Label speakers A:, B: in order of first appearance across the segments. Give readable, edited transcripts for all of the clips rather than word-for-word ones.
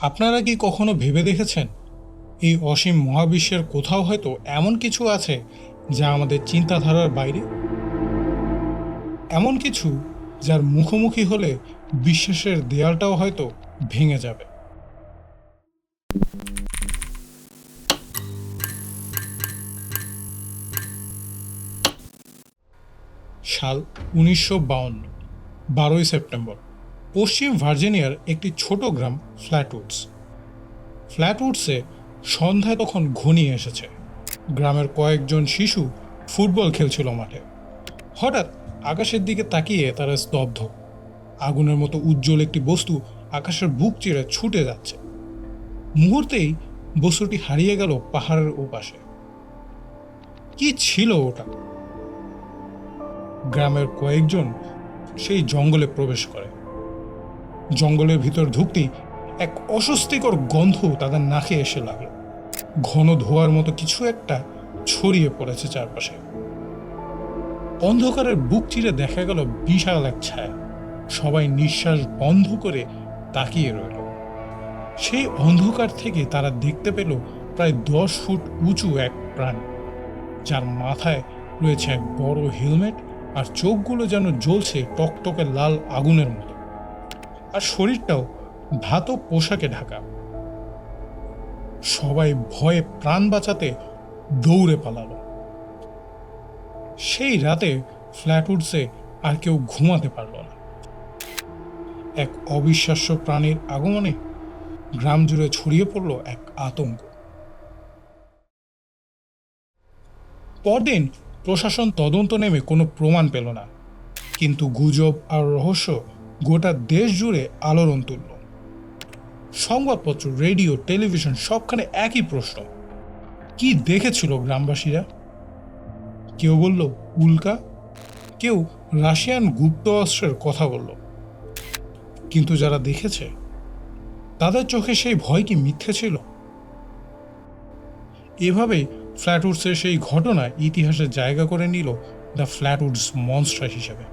A: আপনারা কি কখনো ভেবে দেখেছেন এই অসীম মহাবিশ্বের কোথাও হয়তো এমন কিছু আছে যা আমাদের চিন্তাধারার বাইরে, এমন কিছু যার মুখোমুখি হলে বিশ্বাসের দেয়ালটাও হয়তো ভেঙে যাবে। সাল 1952, 12ই সেপ্টেম্বর, পশ্চিম ভার্জিনিয়ার একটি ছোট গ্রাম ফ্ল্যাটউডসে সন্ধ্যায় তখন ঘনিয়ে এসেছে। গ্রামের কয়েকজন শিশু ফুটবল খেলছিল মাঠে। হঠাৎ আকাশের দিকে তাকিয়ে তারা স্তব্ধ। আগুনের মতো উজ্জ্বল একটি বস্তু আকাশের বুক চিরে ছুটে যাচ্ছে। মুহূর্তেই বস্তুটি হারিয়ে গেল পাহাড়ের ওপাশে। কি ছিল ওটা? গ্রামের কয়েকজন সেই জঙ্গলে প্রবেশ করে। জঙ্গলের ভিতর ঢুকতেই এক অস্বস্তিকর গন্ধ তাদের নাকে এসে লাগলো। ঘন ধোঁয়ার মতো কিছু একটা ছড়িয়ে পড়েছে চারপাশে। অন্ধকারের বুক চিরে দেখা গেল বিশাল এক ছায়া। সবাই নিঃশ্বাস বন্ধ করে তাকিয়ে রইল। সেই অন্ধকার থেকে তারা দেখতে পেল প্রায় 10 ফুট উঁচু এক প্রাণী, যার মাথায় রয়েছে এক বড় হেলমেট, আর চোখগুলো যেন জ্বলছে টকটকে লাল আগুনের মতো, আর শরীরটাও ধাতব পোশাকে ঢাকা। সবাই ভয়ে প্রাণ বাঁচাতে দৌড়ে পালালো। সেই রাতে ফ্ল্যাটউডসে আর কেউ ঘুমাতে পারল না। এক অবিশ্বাস্য প্রাণীর আগমনে গ্রাম জুড়ে ছড়িয়ে পড়ল এক আতঙ্ক। পরদিন প্রশাসন তদন্ত নেমে কোনো প্রমাণ পেল না, কিন্তু গুজব আর রহস্য গোটা দেশ জুড়ে আলোড়ন তুলল। সংবাদপত্র, রেডিও, টেলিভিশন সবখানে একই প্রশ্ন: কি দেখেছিল গ্রামবাসীরা? কেউ বলল উল্কা, কেউ রাশিয়ান গুপ্ত অস্ত্রের কথা বলল। কিন্তু যারা দেখেছে তাদের চোখে সেই ভয় কি মিথ্যে ছিল? এভাবেই ফ্ল্যাটউডসের সেই ঘটনা ইতিহাসে জায়গা করে নিল দ্য ফ্ল্যাটউডস মনস্টার হিসেবে।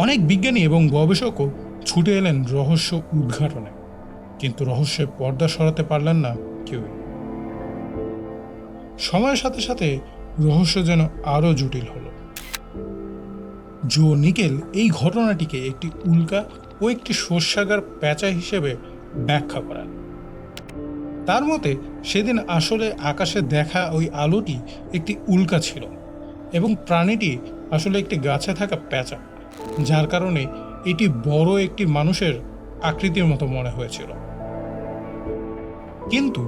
A: অনেক বিজ্ঞানী এবং গবেষকও ছুটে এলেন রহস্য উদ্ঘাটনে, কিন্তু রহস্যের পর্দা সরাতে পারলেন না কেউই। সময়ের সাথে সাথে রহস্য যেন আরো জটিল হলো। জো নিকেল এই ঘটনাটিকে একটি উল্কা ও একটি শস্যাগার প্যাঁচা হিসেবে ব্যাখ্যা করেন। তার মতে সেদিন আসলে আকাশে দেখা ওই আলোটি একটি উল্কা ছিল, এবং প্রাণীটি আসলে একটি গাছে থাকা প্যাঁচা, যার কারণে এটি বড় একটি মানুষের আকৃতির মতো মনে হয়েছিল। কিন্তু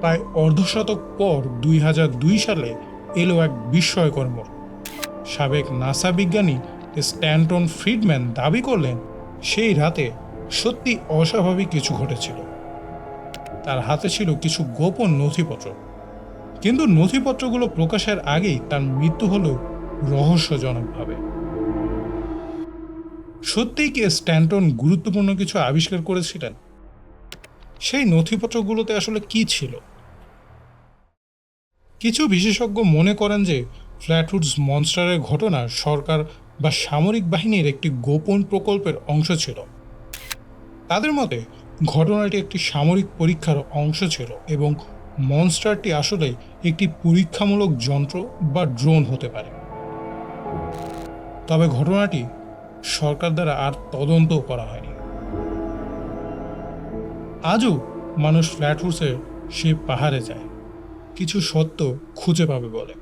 A: প্রায় অর্ধশতক পর 2002 সালে এলো এক বিস্ময়কর মোড়। সাবেক নাসা বিজ্ঞানী স্ট্যান্টন ফ্রিডম্যান দাবি করলেন সেই রাতে সত্যি অস্বাভাবিক কিছু ঘটেছিল। তার হাতে ছিল কিছু গোপন নথিপত্র, কিন্তু নথিপত্রগুলো প্রকাশের আগেই তার মৃত্যু হলো রহস্যজনকভাবে। সত্যিই কি স্ট্যান্টন গুরুত্বপূর্ণ কিছু আবিষ্কার করেছিলেন? সেই নথিপত্রগুলোতে আসলে কি ছিল? কিছু বিশেষজ্ঞ মনে করেন যে ফ্ল্যাটউডস মনস্টারের ঘটনা সরকার বা সামরিক বাহিনীর একটি গোপন প্রকল্পের অংশ ছিল। তাদের মতে ঘটনাটি একটি সামরিক পরীক্ষার অংশ ছিল, এবং মনস্টারটি আসলে একটি পরীক্ষামূলক যন্ত্র বা ড্রোন হতে পারে। তবে ঘটনাটি সরকার দ্বারা আর তদন্ত করা হয়নি। আজও মানুষ ফ্ল্যাটউডসের সেই পাহাড়ে যায় কিছু সত্য খুঁজে পাবে বলে।